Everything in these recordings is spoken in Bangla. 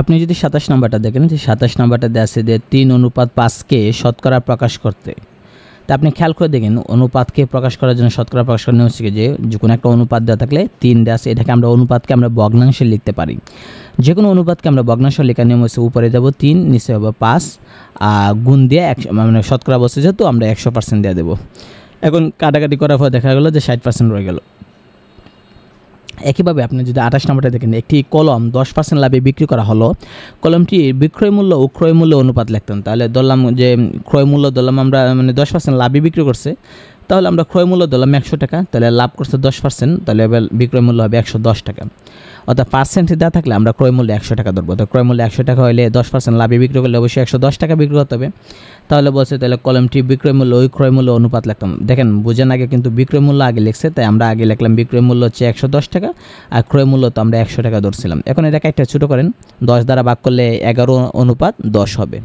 আপনি যদি 27 নাম্বারটা দেখেন, যে 27 নাম্বারটা দেওয়া আছে যে 3:5কে শতকরা প্রকাশ করতে। তা আপনি খেয়াল করে দেখেন, অনুপাতকে প্রকাশ করার জন্য শতকরা প্রকাশ করার নিয়ম হচ্ছে যে কোনো একটা অনুপাত দেওয়া থাকলে 3 দেওয়া আছে, এটাকে আমরা অনুপাতকে আমরা ভগ্নাংশে লিখতে পারি। যে কোনো অনুপাতকে আমরা ভগ্নাংশে লেখার নিয়ম হচ্ছে উপরে যাব 3, নিচে হবে 5, গুণ দিয়ে 100, মানে শতকরা বসে যেহেতু আমরা 100% দিয়ে দেবো। এখন কাটাকাটি করার পর দেখা গেলো যে 60% রয়ে গেল। একইভাবে আপনি যদি 28 নম্বরটা দেখেন, একটি কলম 10% লাভে বিক্রি করা হলো, কলমটির বিক্রয় মূল্য ও ক্রয় মূল্য অনুপাত লিখতেন। তাহলে ধরলাম যে ক্রয় মূল্য ধরলাম আমরা মানে 10% লাভে বিক্রি করছে, তাহলে আমরা ক্রয় মূল্য ধরলাম 100 টাকা, তাহলে লাভ করছে 10%, তাহলে এবার বিক্রয় মূল্য হবে 110 টাকা। অর্থাৎ পার্সেন্টে দেওয়া থাকলে আমরা ক্রয় মূল্য 100 টাকা ধরবো। তো ক্রয় মূল্য 100 টাকা হলে 10% লাভে বিক্রি করলে অবশ্যই 110 টাকা বিক্রি করতে হবে। তাহলে বলছে তাহলে কলমটি বিক্রয় মূল্য ওই ক্রয় মূল্য অনুপাত লিখতাম। দেখেন বোঝেন আগে কিন্তু বিক্রয় মূল্য আগে লিখছে, তাই আমরা আগে লিখলাম বিক্রয় মূল্য হচ্ছে 110 টাকা আর ক্রয় মূল্য তো আমরা 100 টাকা ধরছিলাম। এখন এটাকে একটা ছোটো করেন, 10 দ্বারা ভাগ করলে 11:10 হবে।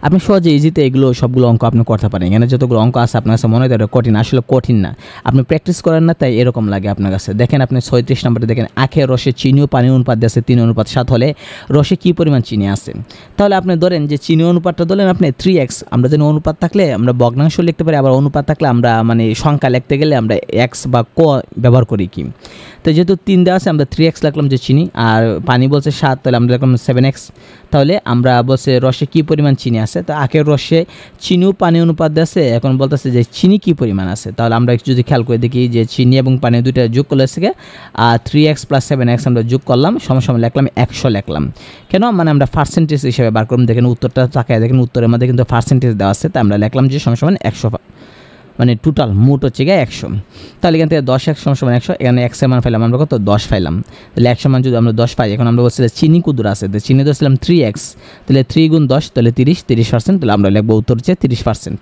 আপনি সহজে ইজিতে এগুলো সবগুলো অঙ্ক আপনি করতে পারেন। এখানে যতগুলো অঙ্ক আছে আপনার কাছে মনে হয় কঠিন, আসলে কঠিন না, আপনি প্র্যাকটিস করেন না তাই এরকম লাগে আপনার কাছে। দেখেন আপনি 36 নম্বরে দেখেন, আখের রসে চিনি ও পানির অনুপাত আছে 3:7 হলে রসে কী পরিমাণ চিনি আছে। তাহলে আপনি ধরেন যে চিনি অনুপাতটা ধরেন আপনি 3x, আমরা যেন অনুপাত থাকলে আমরা ভগ্নাংশ লিখতে পারি, আবার অনুপাত থাকলে আমরা মানে সংখ্যা লিখতে গেলে আমরা x বা ক ব্যবহার করি কি। তো যেহেতু 3 দেওয়া আছে আমরা 3x লিখলাম যে চিনি, আর পানি বলছে 7, তাহলে আমরা লিখলাম 7x। তাহলে আমরা বলছে রসে কী পরিমাণ চিনি আছে, তো আখের রসে চিনি ও পানি অনুপাত আছে, এখন বলতেছে যে চিনি কী পরিমাণ আছে। তাহলে আমরা যদি খেয়াল করে দেখি যে চিনি এবং পানি দুইটা যোগ করলে থেকে 3x + 7x আমরা যোগ করলাম সমান লিখলাম 100 লিখলাম। কেন মানে আমরা পার্সেন্টেজ হিসেবে বার করলাম। দেখেন উত্তরটা তাকায় দেখেন, উত্তরের মধ্যে কিন্তু পার্সেন্টেজ দেওয়া আছে, তাই আমরা লিখলাম যে সমান 100, মানে টোটাল মোট হচ্ছে গিয়ে 100। তাহলে এখান থেকে 10x সমান 100, এখানে x এর মান পাইলাম আমরা কত 10 পাইলাম। তাহলে 100 মান যদি আমরা 10 পাই, এখন আমরা বলছিলাম চিনি কুদুর আছে, তো চিনি ধরছিলাম 3x, তাহলে 3 × 10 তাহলে 30%, তাহলে আমরা লিখবো উত্তর হচ্ছে 30%।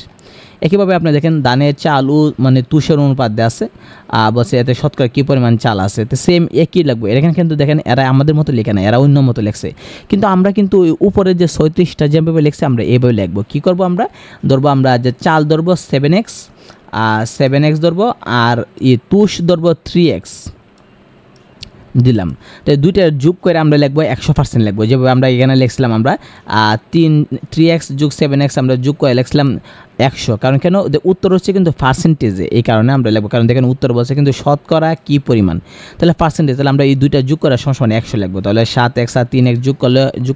একইভাবে আপনি দেখেন ধানের চাল ও মানে তুষের অনুপাত দেওয়া আছে, বলছে এতে শতকরা কী পরিমাণ চাল আছে, তো সেম একই লাগবে। এখানে কিন্তু দেখেন এরা আমাদের মতো লেখে না, এরা অন্য মতো লিখছে, কিন্তু আমরা কিন্তু উপরে যে 36টা যেভাবে লিখছে আমরা এইভাবে লিখবো। কী করবো আমরা ধরবো, আমরা যে চাল ধরবো 7x ধরবো, আর তুষ ধরবো 3x দিলাম। তো দুইটা যোগ করে আমরা লিখবো 100% লিখবো, যেভাবে আমরা এখানে লিখছিলাম আমরা 3x + 7x আমরা যোগ করে লিখছিলাম 100। কারণ কেন উত্তর হচ্ছে কিন্তু পার্সেন্টেজে, এই কারণে আমরা লিখবো, কারণ দেখেন উত্তর বলছে কিন্তু শতকরা কী পরিমাণ, তাহলে পার্সেন্টেজ, তাহলে আমরা এই দুইটা যোগ করে সমান 100 লিখবো। তাহলে 7x আর 3x যোগ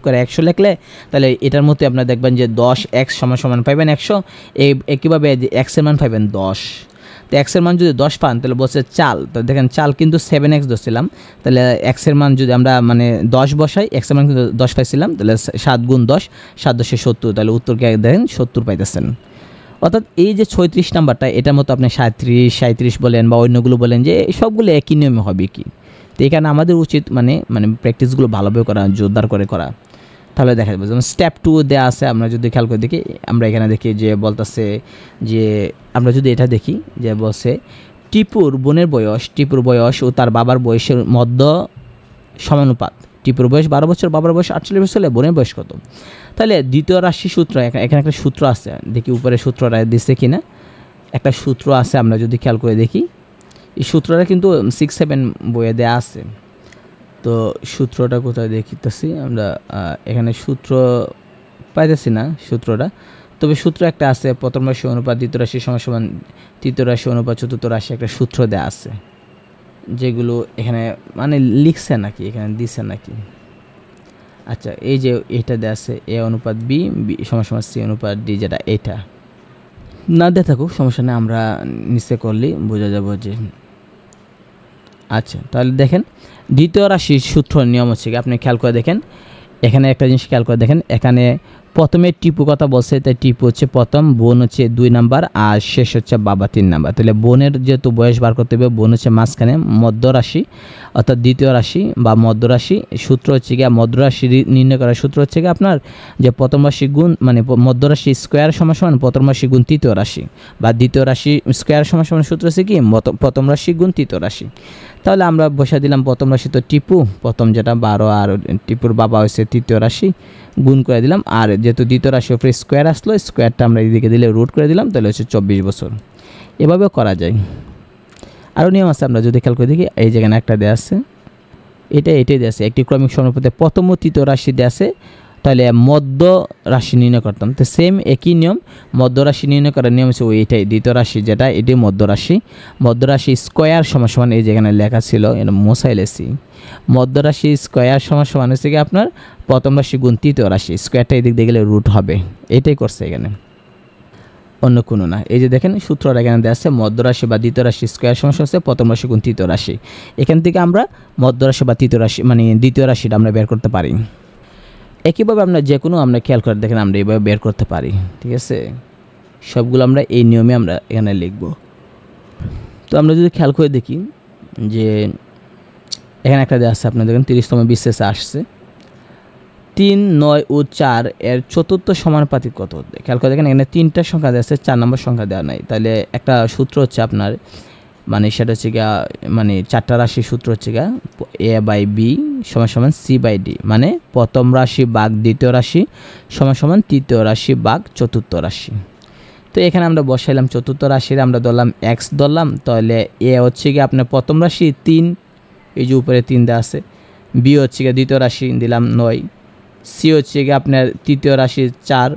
করে 100 লিখলে, তাহলে এটার মধ্যে আপনারা দেখবেন যে 10x সমান পাইবেন 100, একইভাবে x এর মান পাইবেন 10। তো x এর মান যদি 10 পান, তাহলে বলছে চাল, তো দেখেন চাল কিন্তু 7x ধরছিলাম, তাহলে x এর মান যদি আমরা মানে 10 বসাই, x এর মান কিন্তু 10 পাইছিলাম, তাহলে 7 × 10, 7 × 10 = 70, তাহলে উত্তরকে দেখেন 70 পাইতেছেন। অর্থাৎ এই যে 36 নাম্বারটা, এটার মতো আপনি 37 বলেন বা অন্যগুলো বলেন, যে সবগুলো একই নিয়মে হবে কি। তো এখানে আমাদের উচিত মানে প্র্যাকটিসগুলো ভালোভাবে করা, জোরদার করে করা, তাহলে দেখা যাবে। যেমন স্টেপ 2 দেওয়া আছে, আমরা যদি খেয়াল করে দেখি, আমরা এখানে দেখি যে বলতেছে যে আমরা যদি এটা দেখি যে বলছে টিপুর বোনের বয়স, টিপুর বয়স ও তার বাবার বয়সের মধ্যে সমানুপাত। টিপুর বয়স 12 বছর, বাবার বয়স 48 বছর হলে বোনের বয়স কত। তাহলে দ্বিতীয় রাশি সূত্র, এখানে একটা সূত্র আছে, দেখি উপরে সূত্রটা দিচ্ছে কিনা। একটা সূত্র আছে, আমরা যদি খেয়াল করে দেখি, এই সূত্রটা কিন্তু 6-7 বইয়ে দেওয়া আছে। তো সূত্রটা কোথায় দেখিতেছি আমরা, এখানে সূত্র পাইতেছি না সূত্রটা, তবে সূত্র একটা আছে, প্রথম রাশি অনুপাত দ্বিতীয় রাশি সমান তৃতীয় রাশি অনুপাত চতুর্থ রাশি, একটা সূত্র দেওয়া আছে, যেগুলো এখানে মানে লিখছে নাকি, এখানে দিছে নাকি। আচ্ছা, এই যে এটা দেওয়া আছে a অনুপাত b সমান c অনুপাত d, যেটা এটা না দিয়ে থাকুক সমস্যা নেই, আমরা নিচে করলেই বোঝা যাব যে। আচ্ছা, তাহলে দেখেন দ্বিতীয় রাশির সূত্র নিয়ম হচ্ছে কি, আপনি খেয়াল করে দেখেন, এখানে একটা জিনিস খেয়াল করে দেখেন, এখানে প্রথমে টিপু কথা বলছে, তাই টিপু হচ্ছে প্রথম, বোন হচ্ছে 2 নাম্বার, আর শেষ হচ্ছে বাবা 3 নাম্বার। তাহলে বোনের যেহেতু বয়স বার করতে হবে, বোন হচ্ছে মাঝখানে, মধ্য রাশি অর্থাৎ দ্বিতীয় রাশি বা মধ্য রাশি। সূত্র হচ্ছে গিয়ে মধ্য রাশি নির্ণয় করার সূত্র হচ্ছে গিয়ে আপনার যে প্রথম রাশি গুণ মানে মধ্য রাশি স্কোয়ার সমান প্রথম রাশি গুণ তৃতীয় রাশি, বা দ্বিতীয় রাশি স্কোয়ার সমান সূত্র হচ্ছে কি প্রথম রাশি গুণ তৃতীয় রাশি। তাহলে আমরা বসা দিলাম প্রথম রাশি তো টিপু প্রথম, যেটা 12, আর টিপুর বাবা হচ্ছে তৃতীয় রাশি, গুণ করে দিলাম, আর যেহেতু দ্বিতীয় রাশি উপরে স্কোয়ার আসলো, স্কোয়ারটা আমরা এদিকে দিলে রুট করে দিলাম, তাহলে হচ্ছে 24 বছর। এভাবেও করা যায়। আরও নিয়ম আছে, আমরা যদি খেয়াল করে দেখি, এই যেখানে একটা দেওয়া আছে এটাই দেওয়া আছে, একটি ক্রমিক সমানুপাতে প্রথম ও তৃতীয় রাশি দেওয়া আছে, তাহলে মধ্য রাশি নির্ণয় করতাম। তো সেম একই নিয়ম, মধ্য রাশি নির্ণয় করার নিয়ম হচ্ছে ওইটাই, দ্বিতীয় রাশি যেটা এটি মধ্য রাশি স্কোয়ার সমান এই যেখানে লেখা ছিল এটা মোসাইলেসি, মধ্য রাশি স্কোয়ার সমান হচ্ছে কি আপনার প্রথম রাশি গুণ তৃতীয় রাশি, স্কোয়ারটা এদিক দিয়ে গেলে রুট হবে, এটাই করছে এখানে, অন্য কোনো না। এই যে দেখেন সূত্রটা এখানে দেওয়া আছে, মধ্য রাশি বা দ্বিতীয় রাশি স্কোয়ার সমান হচ্ছে প্রথম রাশি গুণ তৃতীয় রাশি। এখান থেকে আমরা মধ্য রাশি বা তৃতীয় রাশি মানে দ্বিতীয় রাশিটা আমরা বের করতে পারি। একইভাবে আমরা যে কোনো আমরা খেয়াল করে দেখেন আমরা এইভাবে বের করতে পারি, ঠিক আছে। সবগুলো আমরা এই নিয়মে আমরা এখানে লিখব। তো আমরা যদি খেয়াল করে দেখি যে এখানে একটা দেওয়া আছে, আপনার দেখেন 30তম বিশেষে আসছে 3, 9 ও 4 এর চতুর্থ সমানুপাতিক কত। খেয়াল করে দেখেন এখানে 3টা সংখ্যা দেওয়া আছে, 4 নম্বর সংখ্যা দেওয়া নাই। তাহলে একটা সূত্র হচ্ছে আপনার মানে সেটা হচ্ছে গিয়া মানে 4টা রাশির সূত্র হচ্ছে গিয়া a/b = c/d, মানে প্রথম রাশি ভাগ দ্বিতীয় রাশি = তৃতীয় রাশি ভাগ চতুর্থ রাশি। তো এখানে আমরা বসাইলাম চতুর্থ রাশির আমরা ধরলাম x ধরলাম, তাহলে a হচ্ছে গিয়ে আপনার প্রথম রাশি 3, এই যে উপরে 3 দেওয়া আছে, b হচ্ছে গিয়ে দ্বিতীয় রাশি দিলাম 9, c হচ্ছে গিয়ে আপনার তৃতীয় রাশি 4,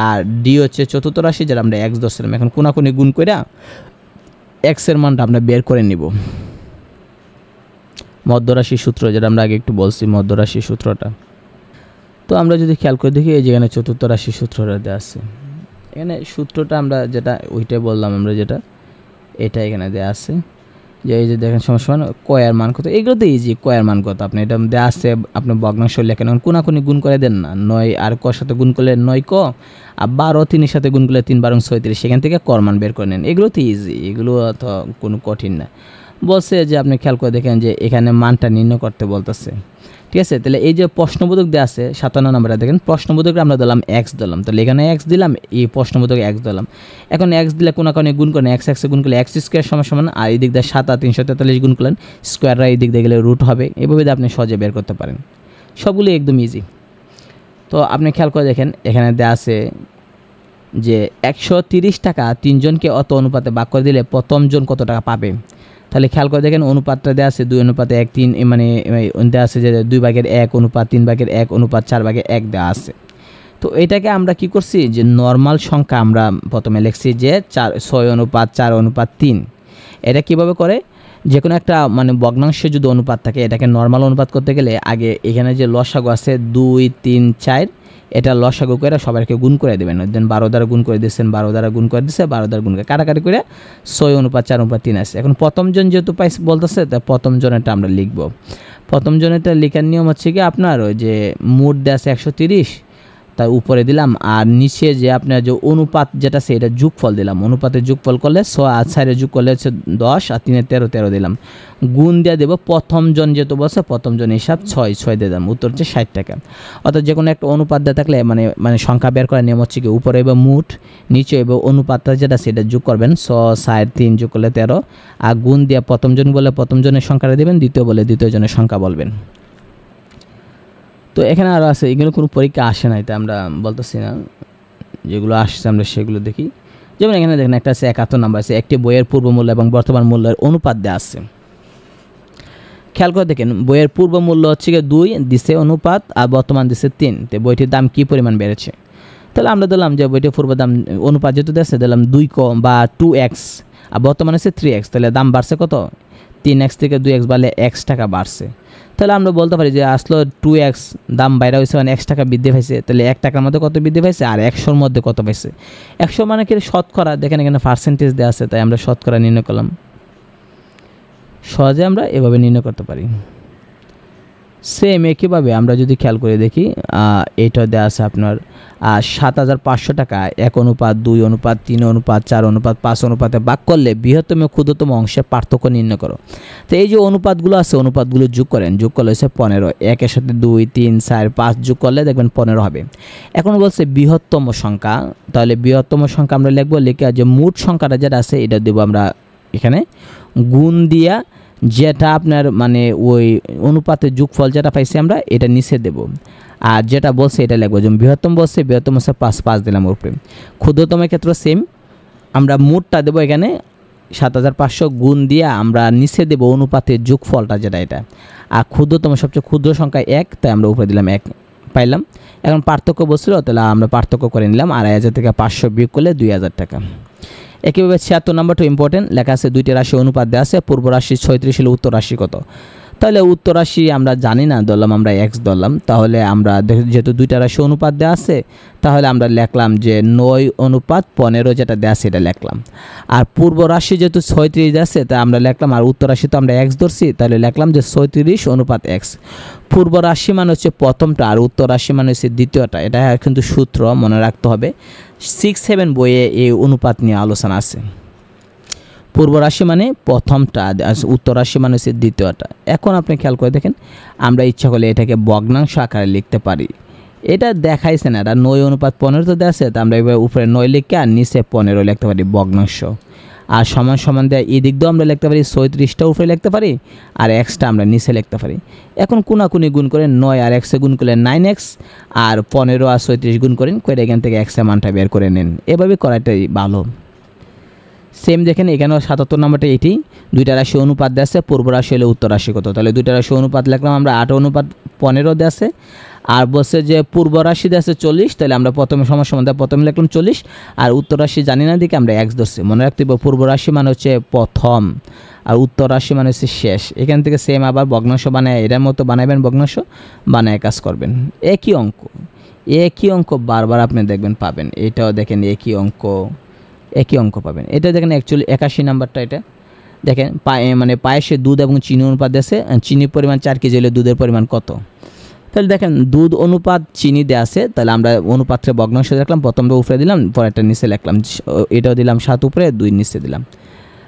আর d হচ্ছে চতুর্থ রাশি যেটা আমরা x ধরছিলাম। এখন কোনাকুনি গুণ করে x এর মানটা আমরা বের করে নিব। মধ্যরাশির সূত্র যেটা আমরা আগে একটু বলছি, মধ্যরাশির সূত্রটা। তো আমরা যদি খেয়াল করে দেখি এই যেখানে চতুর্থ রাশির সূত্রটা দেওয়া আছে, এখানে সূত্রটা আমরা যেটা ওইটাই বললাম আমরা যেটা এটা এখানে দেওয়া আছে যে এই যে দেখেন সমান কয়ের মান কত, এগুলো তো ইজি, কয়ের মান কত আপনি এটা দেওয়া আছে, আপনি ভগ্নাংশ লেখেন, কোনাকুনি গুণ করে দেন না, 9 আর কর সাথে গুণ করলে 9 ক, আর 12 3-এর সাথে গুণ করলে 3 12 36, সেখান থেকে কর মান বের করে নেন। এগুলো তো ইজি, এগুলো তো কোনো কঠিন না। বলছে যে আপনি খেয়াল করে দেখেন যে এখানে মানটা নির্ণয় করতে বলতেছে, ঠিক আছে। তাহলে এই যে প্রশ্নবোধক দেওয়া আছে 57 নম্বরে দেখেন, প্রশ্নবোধকে আমরা দিলাম x দিলাম, তাহলে এখানে x দিলাম, এই প্রশ্নবোধকে x দিলাম। এখন x দিলে কোনাকুনি গুণ করেন, x গুণ করলে x স্কোয়ার সমান, আর এই দিক দিয়ে 7 আর 343 গুণ করলেন, স্কোয়াররা এই দিক দিয়ে গেলে রুট হবে। এভাবে আপনি সহজে বের করতে পারেন, সবগুলো একদম ইজি। তো আপনি খেয়াল করে দেখেন এখানে দেওয়া আছে যে 130 টাকা 3 জনকে অত অনুপাতে ভাগ করে দিলে প্রথম জন কত টাকা পাবে। তাহলে খেয়াল করে দেখেন অনুপাতটা দেওয়া আছে 2:1, 3 মানে দেওয়া আছে যে 2/1 অনুপাত 3/1 অনুপাত 4/1 দেওয়া আছে। তো এটাকে আমরা কি করছি যে নর্মাল সংখ্যা আমরা প্রথমে লিখছি যে 6:4:3। এটা কিভাবে করে, যে কোনো একটা মানে ভগ্নাংশে যদি অনুপাত থাকে এটাকে নর্মাল অনুপাত করতে গেলে আগে এখানে যে লসাগু আছে 2 3 4, এটা লসাগু করে সবাইকে গুণ করে দেবেন, দেন 12 দ্বারা গুণ করে দিচ্ছেন, 12 দ্বারা গুণ করে দিচ্ছে, 12 দ্বারা গুণ করে কাটাকাটি করে 6:4:3 আছে। এখন প্রথম জন যেহেতু পাইস বলতেছে, তা প্রথম জনেরটা আমরা লিখব। প্রথম জনেরটা লেখার নিয়ম হচ্ছে কি আপনার ওই যে মোট দেওয়া আছে 130, তার উপরে দিলাম, আর নিচে যে আপনার যে অনুপাত যেটা আছে এটা যোগফল দিলাম, অনুপাতের যোগফল করলে 6 আর 4 যোগ করলে হচ্ছে 10 আর 3 13 13 দিলাম, গুণ দিয়ে দেবো প্রথম জন যেহেতু বলছে প্রথম জন হিসাব 6 দিয়ে দিলাম, উত্তর হচ্ছে 60 টাকা। অর্থাৎ যে কোনো একটা অনুপাত দেওয়া থাকলে মানে সংখ্যা বের করার নিয়ম হচ্ছে কি উপরে এবার মোট, নিচে এবার অনুপাতটা যেটা সেটা যোগ করবেন, 6 4 3 যোগ করলে 13, আর গুণ দিয়ে প্রথম জন বলে প্রথম জনের সংখ্যাটা দেবেন, দ্বিতীয় বলে দ্বিতীয় জনের সংখ্যা বলবেন। তো এখানে আরও আছে, এগুলো কোনো পরীক্ষা আসে নাই তাই আমরা বলতেছি না, যেগুলো আসছে আমরা সেগুলো দেখি। যেমন এখানে দেখেন একটা আছে 71 নাম্বার আছে, একটি বইয়ের পূর্ব মূল্য এবং বর্তমান মূল্যের অনুপাত দেওয়া আছে। খেয়াল করে দেখেন বইয়ের পূর্ব মূল্য হচ্ছে 2 দিছে অনুপাত, আর বর্তমান দিছে 3, তো বইটির দাম কী পরিমাণ বেড়েছে। তাহলে আমরা দিলাম যে বইটির পূর্ব দাম অনুপাত যেহেতু দিয়েছে দিলাম 2 বা 2x, আর বর্তমানে আছে 3x, তাহলে দাম বাড়ছে কত, 3x থেকে 2x বাড়লে x টাকা বাড়ছে। তাহলে আমরা বলতে পারি যে আসলে 2x দাম বাইরে হয়েছে মানে x টাকা বৃদ্ধি পাইছে, তাহলে 1 টাকার মধ্যে কত বৃদ্ধি পাইছে আর 100-র মধ্যে কত পাইছে। 100 মানে কি শতকরা, দেখেন এখানে পার্সেন্টেজ দেওয়া আছে, তাই আমরা শতকরা নির্ণয় করলাম। সহজে আমরা এভাবে নির্ণয় করতে পারি। সেম একইভাবে আমরা যদি খেয়াল করে দেখি এইটা দেওয়া আছে আপনার 7,500 টাকা 1:2:3:4:5 অনুপাতে ভাগ করলে বৃহত্তম ক্ষুদ্রতম অংশের পার্থক্য নির্ণয় করো। তো এই যে অনুপাতগুলো আছে অনুপাতগুলো যোগ করেন, যোগ করলে হচ্ছে 15, 1-এর সাথে 2 3 4 5 যোগ করলে দেখবেন 15 হবে। এখন বলছে বৃহত্তম সংখ্যা, তাহলে বৃহত্তম সংখ্যা আমরা লিখবো, লিখে যে মোট সংখ্যাটা যেটা আছে এটা দেবো আমরা এখানে গুণ দিয়া, যেটা আপনার মানে ওই অনুপাতের যোগফল যেটা পাইছি আমরা এটা নিচে দেব, আর যেটা বলছে এটা লিখবো। যেমন বৃহত্তম বলছে বৃহত্তম হচ্ছে 5 দিলাম উপরে। ক্ষুদ্রতমের ক্ষেত্রে সেম, আমরা মোটটা দেবো এখানে 7500 গুণ দিয়ে আমরা নিচে দেব অনুপাতের যোগফলটা যেটা এটা, আর ক্ষুদ্রতম সবচেয়ে ক্ষুদ্র সংখ্যা 1, তাই আমরা উপরে দিলাম 1 পাইলাম। এখন পার্থক্য বসছিল, তাহলে আমরা পার্থক্য করে নিলাম, 2500 থেকে 500 বিয়োগ করলে 2000 টাকা। একইভাবে 76 নম্বরটা ইম্পর্টেন্ট, লেখা আছে 2টি রাশি অনুপাত দেওয়া আছে, পূর্ব রাশি 36 হলে উত্তর রাশি কত। তাহলে উত্তর রাশি আমরা জানি না, ধরলাম আমরা x ধরলাম। তাহলে আমরা যেহেতু 2টা রাশি অনুপাত দেওয়া আছে, তাহলে আমরা লিখলাম যে 9:15 যেটা দেওয়া আছে এটা লিখলাম। আর পূর্ব রাশি যেহেতু 36 আছে, তা আমরা লিখলাম, আর উত্তর রাশি তো আমরা x ধরছি, তাহলে লিখলাম যে 36:x। পূর্ব রাশি মানে হচ্ছে প্রথমটা, আর উত্তর রাশি মানে হচ্ছে দ্বিতীয়টা। এটা কিন্তু সূত্র মনে রাখতে হবে। 6-7 বইয়ে এই অনুপাত নিয়ে আলোচনা আছে। পূর্ব রাশি মানে প্রথমটা, উত্তর রাশি মানে হচ্ছে দ্বিতীয়টা। এখন আপনি খেয়াল করে দেখেন, আমরা ইচ্ছা করলে এটাকে ভগ্নাংশ আকারে লিখতে পারি। এটা দেখাইছে না, এটা 9:15 তো দেওয়া আছে, তা আমরা এবার উপরে 9 লিখে আর নিচে 15 লিখতে পারি ভগ্নাংশ। আর সমান সমান দেয় এই দিক দিয়েও আমরা লিখতে পারি 36টা উপরে লিখতে পারি, আর এক্সটা আমরা নিচে লিখতে পারি। এখন কোনাকুনি গুণ করে 9 আর এক্সে গুণ করলে 9x, আর 15 আর 36 গুণ করেন, করে এখান থেকে এক্সের মানটা বের করে নেন। এভাবে করাটাই ভালো। সেম দেখেন এখানেও 77 নম্বরটা এটি, 2টা রাশি অনুপাত দেওয়া আছে, পূর্ব রাশি হলে উত্তর রাশি কত। তাহলে 2টা রাশি অনুপাত লিখলাম আমরা, 8:15 দেওয়া আছে, আর বলছে যে পূর্ব রাশি দেওয়া আছে 40, তাহলে আমরা প্রথমে সমস্যা প্রথমে লিখলাম 40, আর উত্তর রাশি জানি না দিকে আমরা x ধরছি। মনে রাখতে হবে পূর্ব রাশি মানে হচ্ছে প্রথম, আর উত্তর রাশি মানে হচ্ছে শেষ। এখান থেকে সেম আবার ভগ্নাংশ বানায় এটার মতো বানাবেন, ভগ্নাংশ বানায় কাজ করবেন। একই অঙ্ক বারবার আপনি দেখবেন পাবেন। এটাও দেখেন একই অঙ্ক পাবেন। এটা দেখেন অ্যাকচুয়ালি 81 নাম্বারটা, এটা দেখেন মানে পায়েসে দুধ এবং চিনি অনুপাত আছে, চিনির পরিমাণ 4 কেজি হলে দুধের পরিমাণ কত। তাহলে দেখেন দুধ অনুপাত চিনি দেওয়া আছে, তাহলে আমরা অনুপাতটা ভগ্নাংশ দেখলাম, প্রথমটা উপরে দিলাম, পরেরটা নিচে লিখলাম, এটাও দিলাম 7 উপরে 2 নিচে দিলাম।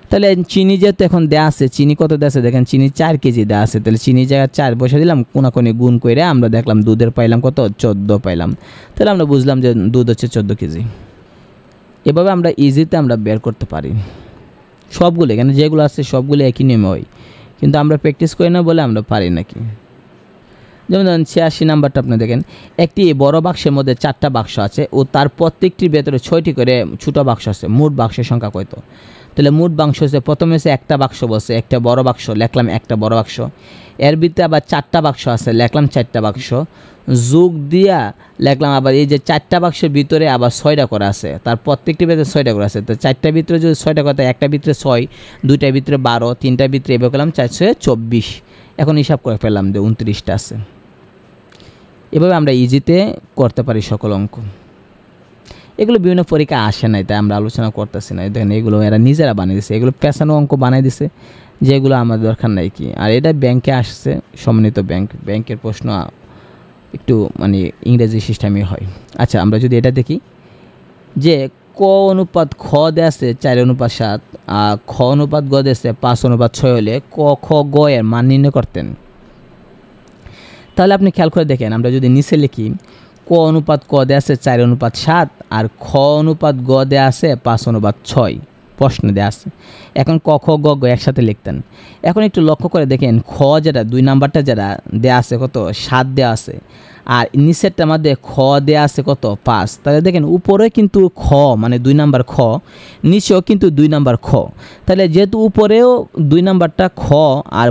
তাহলে চিনি যেহেতু এখন দেওয়া আছে, চিনি কত দেওয়া আছে দেখেন, চিনি 4 কেজি দেওয়া আছে, তাহলে চিনি জায়গায় 4 বসে দিলাম, কোনাকুনি গুণ করে আমরা দেখলাম দুধের পাইলাম কত, 14 পাইলাম। তাহলে আমরা বুঝলাম যে দুধ হচ্ছে 14 কেজি। এভাবে আমরা ইজিতে আমরা বের করতে পারি সবগুলো, এখানে যেগুলো আছে সবগুলো একই নিয়মে হয়, কিন্তু আমরা প্র্যাকটিস করি না বলে আমরা পারি নাকি। যেমন ধরেন 86 নাম্বারটা আপনি দেখেন, একটি বড় বাক্সের মধ্যে 4টা বাক্স আছে ও তার প্রত্যেকটির ভেতরে 6টি করে ছোটো বাক্স আছে, মোট বাক্সের সংখ্যা কত। তাহলে মোট বাক্স হচ্ছে, প্রথমে হচ্ছে একটা বাক্স বসে, একটা বড় বাক্স লিখলাম, একটা বড় বাক্স, এর ভিতরে আবার 4টা বাক্স আছে, লিখলাম 4টা বাক্স, যোগ দিয়া লিখলাম আবার এই যে 4টা বাক্সের ভিতরে আবার 6টা করে আছে, তার প্রত্যেকটির ভিতরে 6টা করে আছে। তো 4টার ভিতরে যদি 6টা কথা, একটা ভিতরে 6, 2টার ভিতরে 12, 3টার ভিতরে এবার করলাম 424। এখন হিসাব করে ফেললাম যে 29টা আছে। এভাবে আমরা ইজিতে করতে পারি সকল অঙ্ক। এগুলো বিভিন্ন পরীক্ষা আসে নাই, তাই আমরা আলোচনা করতেছি না। দেখেন এগুলো এরা নিজেরা বানিয়ে দিছে, এগুলো পেছানো অঙ্ক বানিয়ে দিছে, যেগুলো আমাদের দরকার নাই কি। আর এটা ব্যাংকে আসছে, সমন্বিত ব্যাংকের প্রশ্ন একটু মানে ইংরেজি সিস্টেমই হয়। আচ্ছা, আমরা যদি এটা দেখি যে ক অনুপাত খ দেওয়া আছে 4:7, আর খ অনুপাত গ দেওয়া আছে 5:6 হলে ক খ গ এর মান নির্ণয় করতেন। তাহলে আপনি খেয়াল করে দেখেন, আমরা যদি নিচে লিখি ক অনুপাত ক দেওয়া আছে 4:7, আর খ অনুপাত গ দেওয়া আছে 5:6, প্রশ্ন দেওয়া আছে। এখন ক খ গ গ একসাথে লিখতেন। এখন একটু লক্ষ্য করে দেখেন, খ যেটা 2 নাম্বারটা যেটা দেওয়া আছে কত, 7 দেওয়া আছে, আর নিচেরটার মধ্যে খ দেওয়া আছে কত, 5। তাহলে দেখেন উপরে কিন্তু খ মানে 2 নাম্বার খ, নিচেও কিন্তু 2 নাম্বার খ। তাহলে যেহেতু উপরেও 2 নাম্বারটা খ আর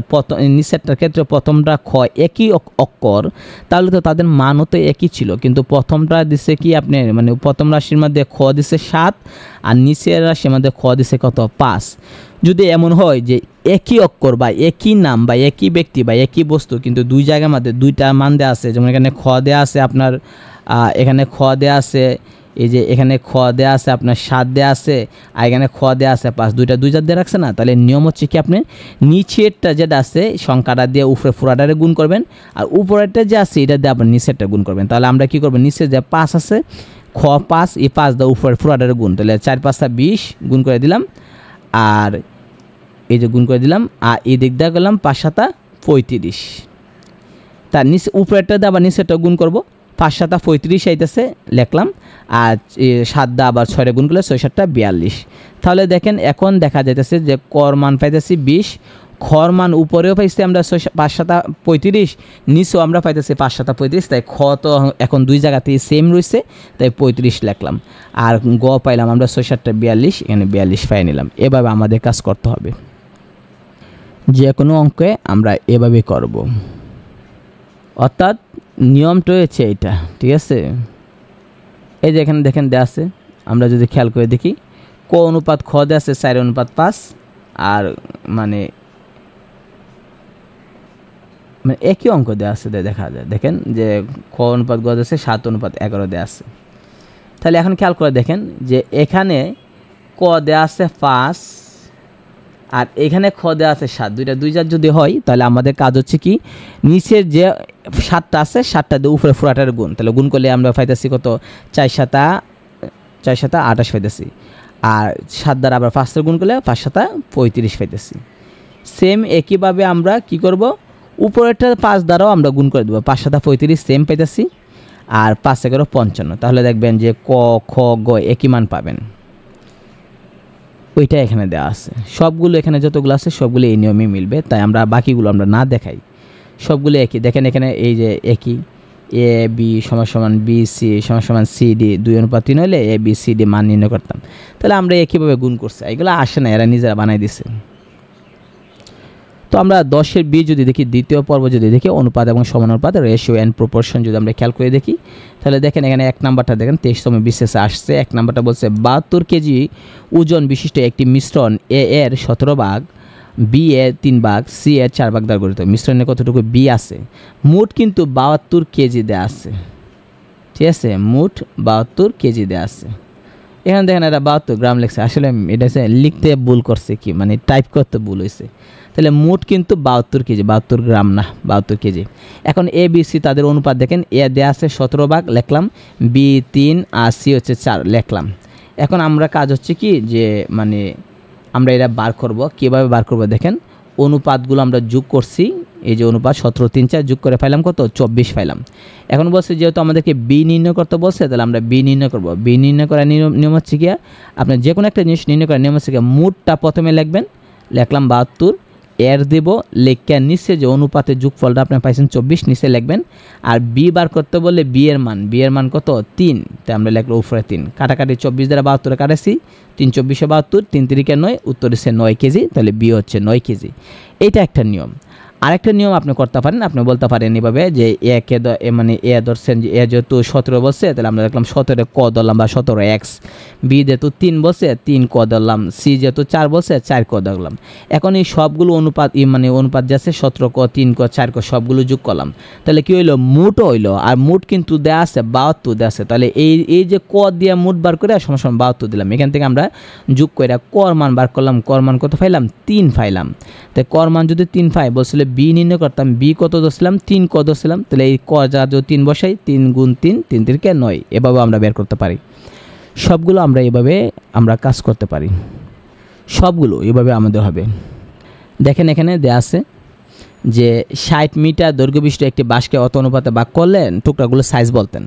নিচেরটার ক্ষেত্রে প্রথমটা খ একই অক্ষর, তাহলে তো তাদের মানও তো একই ছিল। কিন্তু প্রথমটা দিছে কি আপনি, মানে প্রথম রাশির মধ্যে খ দিছে 7, আর নিচের রাশির মধ্যে খ দিছে কত, 5। যদি এমন হয় যে একই অক্ষর বা একই নাম বা একই ব্যক্তি বা একই বস্তু, কিন্তু 2 জায়গার মধ্যে 2টা মান দেওয়া আছে, যেমন এখানে খ দেওয়া আছে আপনার, এখানে খ দেওয়া আছে, এই যে এখানে খ দেওয়া আছে আপনার 7 দেওয়া আছে, আর এখানে খ দেওয়া আছে 5, 2টা 2 দিয়ে রাখছে না। তাহলে নিয়ম হচ্ছে কি, আপনি নিচেরটা যেটা আছে সংখ্যাটা দিয়ে উপরে পুরাটারে গুণ করবেন, আর উপরেরটা যে আছে এটা দিয়ে আপনার নিচেরটা গুণ করবেন। তাহলে আমরা কি করবো, নিচে যে 5 আছে, খ 5, এই 5 দিয়ে উপরে পুরাটারে গুণ, তাহলে 4 5 20 গুণ করে দিলাম, আর এই যে গুণ করে দিলাম, আর এই দিক দিয়ে করলাম 5 7 35। তার নিচে উপরেরটা দিয়ে আবার নিচেরটা গুণ করবো, 5 7 35 আইতেছে লিখলাম, আর 7 দিয়ে আবার 6 গুণ করলে 6 7 42। তাহলে দেখেন এখন দেখা যাইতেছে যে কর মান পাইতেছি 20, খ খর মান উপরেও পাইছি আমরা 5×7=35, নিচেও আমরা পাইতেছি 5×7=35, তাই খ তো এখন দুই জায়গাতেই সেম রয়েছে, তাই 35 লিখলাম। আর গ পাইলাম আমরা 6×7=42, এখানে 42 পাই নিলাম। এভাবে আমাদের কাজ করতে হবে, যে কোনো অঙ্কে আমরা এভাবে করব, অর্থাৎ নিয়মটা হচ্ছে এইটা, ঠিক আছে। এই যে এখানে দেখেন দেওয়া আছে, আমরা যদি খেয়াল করে দেখি ক অনুপাত খ দেওয়া আছে 4:5, আর মানে একই অঙ্ক দেওয়া আছে, দেখা যায় দেখেন যে খ অনুপাত গ দেওয়া আছে 7:11 দেওয়া আছে। তাহলে এখন খেয়াল করে দেখেন যে এখানে ক দেওয়া আছে 5 আর এখানে খ দেওয়া আছে 7, দুইটা যদি হয় তাহলে আমাদের কাজ হচ্ছে কি, নিচের যে 7টা আছে 7টা দিয়ে উপরে পুরাটার গুণ, তাহলে গুণ করলে আমরা পাইতেছি কত, 4×7=28 পাইতেছি। আর 7 দ্বারা আবার 5 গুণ করলে 5×7=35 পাইতেছি। সেম একইভাবে আমরা কি করব, উপরেরটা 5 দ্বারাও আমরা গুণ করে দেবো, 5×7=35 সেম পাইতেছি, আর 5×11=55। তাহলে দেখবেন যে ক খ গ একই মান পাবেন, ওইটা এখানে দেওয়া আছে। সবগুলো এখানে যতগুলো আছে সবগুলো এই নিয়মে মিলবে, তাই আমরা বাকিগুলো আমরা না দেখাই, সবগুলো একই। দেখেন এখানে এই যে একই, এ বি সমান বি সি সমান সি ডি 2:3 হলে এ বি সি ডি মান নির্ণয় করতাম, তাহলে আমরা একইভাবে গুণ করছি, এগুলো আসে না, এরা নিজেরা বানাই দিছে। তো আমরা 10-এর বি যদি দেখি, দ্বিতীয় পর্ব যদি দেখি, অনুপাত এবং সমানুপাত রেশিও অ্যান্ড প্রপোর্শন যদি আমরা খেয়াল করে দেখি, তাহলে দেখেন এখানে 1 নাম্বারটা দেখেন 23তম বিশেষে আসছে। 1 নাম্বারটা বলছে 72 কেজি ওজন বিশিষ্ট একটি মিশ্রণ এ এর 17 ভাগ, বি এর 3 ভাগ, সি এর 4 ভাগ দ্বারা গঠিত। মিশ্রণে কতটুকু বি আছে, মোট কিন্তু 72 কেজি দেওয়া আছে, ঠিক আছে, মোট 72 কেজি দেওয়া আছে। এখানে দেখেন এটা 72 গ্রাম লিখছে, আসলে এটা লিখতে ভুল করছে, কি মানে টাইপ করতে ভুল হয়েছে। তাহলে মোট কিন্তু 72 কেজি, 72 গ্রাম না, 72 কেজি। এখন এ বি সি তাদের অনুপাত দেখেন, এ দেওয়া আছে 17 ভাগ লিখলাম, বি 3 আর সি হচ্ছে 4 লিখলাম। এখন আমরা কাজ হচ্ছে কি, যে মানে আমরা এটা বার করব, কীভাবে বার করব দেখেন, অনুপাতগুলো আমরা যোগ করছি, এই যে অনুপাত 17, 3, 4 যোগ করে পাইলাম কত, 24 পাইলাম। এখন বলছে যেহেতু আমাদেরকে বি নির্ণয় করতে বলছে, তাহলে আমরা বি নির্ণয় করব। বি নির্ণয় করার নিয়ম হচ্ছে গিয়া, আপনার যে কোনো একটা জিনিস নির্ণয় করার নিয়ম হচ্ছে গিয়া, মোটটা প্রথমে লিখবেন, লিখলাম 72, এর দেব লেখা নিচে যে অনুপাতের যোগফলটা আপনি পাইছেন 24 নিচে লিখবেন। আর বি বার করতে বললে বি এর মান কত, 3, তাই আমরা লিখলো উপরে 3, কাটাকাটি 24 দ্বারা 72 কাটাছি, 3×24=72, 3×3 9, উত্তর হচ্ছে 9 কেজি, তাহলে বি হচ্ছে 9 কেজি। এটা একটা নিয়ম। আরেকটা নিয়ম আপনি করতে পারেন, আপনি বলতে পারেন এভাবে যে একে মানে এ ধরছেন যে এ যেহেতু 17 বলছে, তাহলে আমরা দেখলাম 17 ক ধরলাম বা 17x, বি যেহেতু 3 বলছে 3 ক ধরলাম, সি যেহেতু 4 বলছে 4 ক ধরলাম। এখন এই সবগুলো অনুপাত মানে অনুপাত যাচ্ছে 17 ক 3 ক 4 ক সবগুলো যোগ করলাম, তাহলে কি হইলো, মোট হইলো। আর মোট কিন্তু দেওয়া আছে 72 দেওয়া আছে, তাহলে এই যে ক দিয়ে মোট বার করে সমান 72 দিলাম। এখান থেকে আমরা যোগ করে কর মান বার করলাম, কর মান কত পাইলাম, 3 পাইলাম। তাই কর মান যদি 3 পাই, বলছিল বি নির্ণয় করতাম, বি কত ধরছিলাম, 3 ক ধরছিলাম, তাহলে এই ক যা যদি 3 বসাই, 3 × 3, 3×3 9, এভাবে আমরা বের করতে পারি। সবগুলো আমরা এভাবে আমরা কাজ করতে পারি, সবগুলো এভাবে আমাদের হবে। দেখেন এখানে দেয়া আছে যে 60 মিটার দৈর্ঘ্য বিশিষ্ট একটি বাঁশকে অত অনুপাতে ভাগ করলেন, টুকরাগুলো সাইজ বলতেন।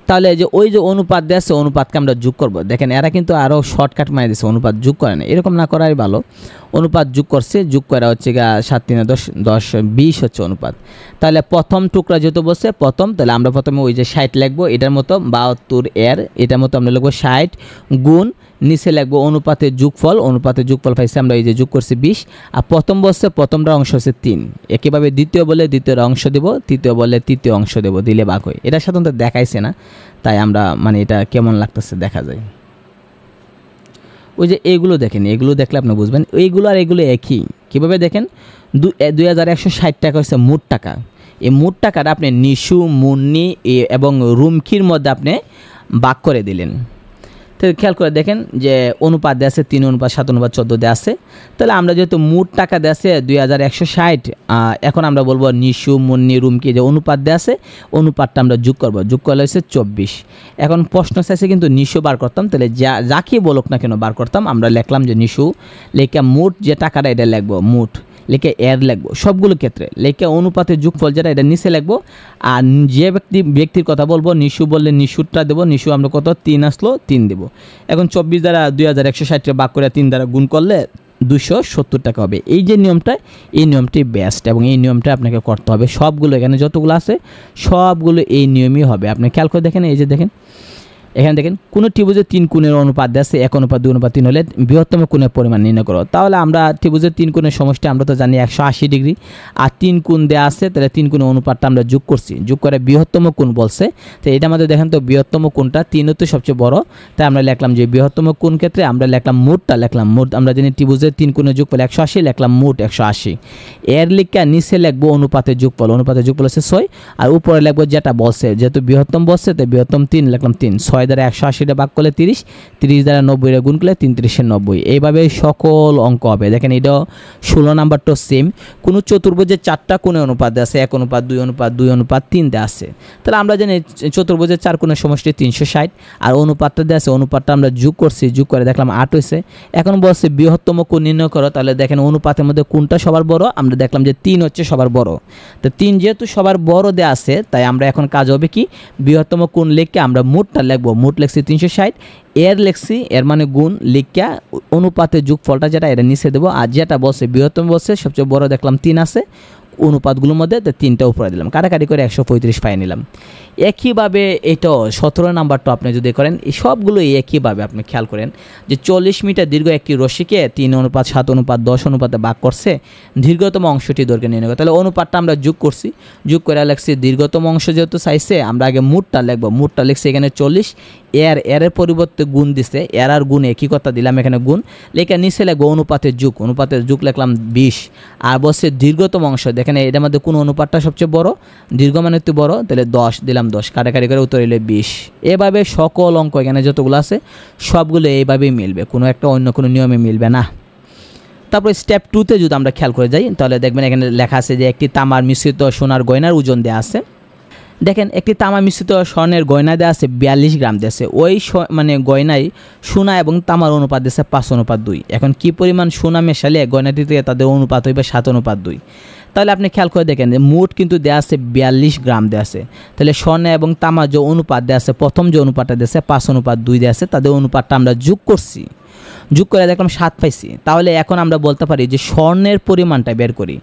তাহলে যে ওই যে অনুপাত দেওয়া আছে, অনুপাতকে আমরা যোগ করব। দেখেন এরা কিন্তু আরও শর্টকাট মারি দিচ্ছে, অনুপাত যোগ করে না, এরকম না করাই ভালো। অনুপাত যোগ করছে, যোগ করা হচ্ছে 7 × 3 = 10, 10 20 হচ্ছে অনুপাত। তাহলে প্রথম টুকরা যেহেতু বলছে প্রথম, তাহলে আমরা প্রথমে ওই যে 60 লিখবো, এটার মতো 72 এর এটার মতো আমরা লিখবো 60 গুণ, নিচে লিখবো অনুপাতের যোগফল, অনুপাতের যোগফল পাইছি আমরা এই যে যোগ করছি 20, আর প্রথম বলছে প্রথমটা অংশ হচ্ছে 3। একইভাবে দ্বিতীয় বলে দ্বিতীয় অংশ দেব, তৃতীয় বলে তৃতীয় অংশ দেব, দিলে ভাগ হয়। এটা সাধারণত দেখাইছে না, তাই আমরা মানে এটা কেমন লাগতেছে দেখা যায়। ওই যে এইগুলো দেখেন, এগুলো দেখলে আপনি বুঝবেন এইগুলো আর এগুলো একই। কীভাবে দেখেন, 2160 টাকা হচ্ছে মোট টাকা। এই মোট টাকাটা আপনি নিশু, মুন্নি এবং রুমকির মধ্যে আপনি ভাগ করে দিলেন। তো খেয়াল করে দেখেন যে অনুপাত দেওয়া আছে 3:7:14 দেওয়া আছে। তাহলে আমরা যেহেতু মোট টাকা দেওয়া আছে 2160, এখন আমরা বলবো নিশু, মুন্নি, রুমকি যে অনুপাত দেওয়া আছে, অনুপাতটা আমরা যোগ করবো, যোগ করলে হচ্ছে 24। এখন প্রশ্ন চাইছে কিন্তু নিশু বার করতাম, তাহলে যাকে বলুক না কেন বার করতাম। আমরা লিখলাম যে নিশু, লেখা মোট যে টাকাটা এটা লিখবো, মোট লিখে এর লিখবো সবগুলো ক্ষেত্রে, লিখে অনুপাতের যোগফল যেটা এটা নিচে লিখবো। আর যে ব্যক্তির কথা বলবো, নিশু বললে নিশুরটা দেবো, নিশু আমরা কত 3 আসলো 3 দেবো। এখন 24 দ্বারা 2160 ভাগ করে 3 দ্বারা গুণ করলে 270 টাকা হবে। এই যে নিয়মটা, এই নিয়মটি বেস্ট এবং এই নিয়মটা আপনাকে করতে হবে। সবগুলো এখানে যতগুলো আছে সবগুলো এই নিয়মই হবে। আপনি খেয়াল করে দেখেন, এই যে দেখেন এখানে দেখেন কোনো ত্রিভুজের 3 কোণের অনুপাত আছে 1:2:3 হলে বৃহত্তম কোণের পরিমাণ নির্ণয় করো। তাহলে আমরা ত্রিভুজের 3 কোণের সমষ্টি আমরা তো জানি 180 ডিগ্রি, আর 3 কোণ দেওয়া আছে, তাহলে 3 কোণের অনুপাতটা আমরা যোগ করছি, যোগ করে বৃহত্তম কোণ বলছে। তো এটা আমাদের দেখেন তো বৃহত্তম কোণটা 3 হতে সবচেয়ে বড়, তাই আমরা লিখলাম যে বৃহত্তম কোণ ক্ষেত্রে আমরা লিখলাম মোটটা, লিখলাম মোট। আমরা জানি ত্রিভুজের 3 কোণের যোগফল 180, লিখলাম মোট 180। এর লিখে নিচে লিখবো অনুপাতের যোগফল, অনুপাতের যোগফল হচ্ছে 6, আর উপরে লিখবো যেটা বলছে, যেহেতু বৃহত্তম বলছে তাই বৃহত্তম 3 লিখলাম 3। 6 দ্বারা 180 ভাগ করলে 30, 30 দ্বারা 90 গুণ করলে 3 × 90। এইভাবে সকল অঙ্ক হবে। দেখেন এটা 16 নাম্বারটা সেম। কোনো চতুর্ভুজের 4টা কোণের অনুপাত আছে 1:2:2:3 দেওয়া আছে। তাহলে আমরা জানি চতুর্ভুজের 4 কোণের সমষ্টি 360, আর অনুপাতটা দেওয়া আছে, অনুপাতটা আমরা যোগ করছি, যোগ করে দেখলাম 8 হয়েছে। এখন বলছে বৃহত্তম কোণ নির্ণয় করো। তাহলে দেখেন অনুপাতের মধ্যে কোনটা সবার বড়, আমরা দেখলাম যে 3 হচ্ছে সবার বড়। তো 3 যেহেতু সবার বড় দেওয়া আছে, তাই আমরা এখন কাজ হবে কি, বৃহত্তম কোণ লিখে আমরা মোটটা লিখবো, মোট লিখছি 360, এর লিখছি, এর মানে গুণ লিখা অনুপাতের যোগফলটা যেটা এটা নিচে দেবো, আর যেটা বলছে বৃহত্তম বলছে সবচেয়ে বড় দেখলাম 3 আছে অনুপাতগুলোর মধ্যে, তো 3টা উপরে দিলাম, কাটাকাটি করে 135 পাই নিলাম। একইভাবে এটাও 17 নাম্বারটা আপনি যদি করেন, এই সবগুলো একইভাবে আপনি খেয়াল করেন যে 40 মিটার দীর্ঘ একটি রশ্মিকে 3:7:10 অনুপাতে ভাগ করছে, দীর্ঘতম অংশটি দৈর্ঘ্য নির্ণয় করে। তাহলে অনুপাতটা আমরা যোগ করছি, যোগ করে লিখছি দীর্ঘতম অংশ যেহেতু চাইছে, আমরা আগে মোটটা লিখবো, মোটটা লিখছি এখানে 40, এর পরিবর্তে গুণ দিছে, এর আর গুণ একই কথা দিলাম এখানে গুণ, লেখা নিচে লিখবো অনুপাতের যোগ, অনুপাতের যোগ লিখলাম 20, আর বলছে দীর্ঘতম অংশ, দেখেন এটার মধ্যে কোন অনুপাতটা সবচেয়ে বড়, দীর্ঘ মানে একটু বড়, তাহলে 10 দিলাম 10, কাটাকাটি করে উত্তর হইলে 20। এভাবে সকল অঙ্ক এখানে যতগুলো আছে সবগুলো এইভাবেই মিলবে, কোনো একটা অন্য কোনো নিয়মে মিলবে না। তারপরে স্টেপ 2তে যদি আমরা খেয়াল করে যাই, তাহলে দেখবেন এখানে লেখা আছে যে একটি তামার মিশ্রিত সোনার গয়নার ওজন দেওয়া আছে। দেখেন একটি তামা মিশ্রিত স্বর্ণের গয়না দেওয়া আছে 42 গ্রাম দিয়েছে, ওই মানে গয়নায় সোনা এবং তামার অনুপাত দিয়েছে 5:2। এখন কি পরিমাণ সোনা মেশালে গয়নাটিতে তাদের অনুপাত হইবে 7:2। তাহলে আপনি খেয়াল করে দেখেন যে মোট কিন্তু দেওয়া আছে 42 গ্রাম দেওয়া আছে। তাহলে স্বর্ণ এবং তামার যে অনুপাত দেওয়া আছে, প্রথম যে অনুপাতটা দিয়েছে 5:2 দেওয়া আছে, তাদের অনুপাতটা আমরা যোগ করছি, যোগ করে দেখলাম 7 পাইছি। তাহলে এখন আমরা বলতে পারি যে স্বর্ণের পরিমাণটা বের করি।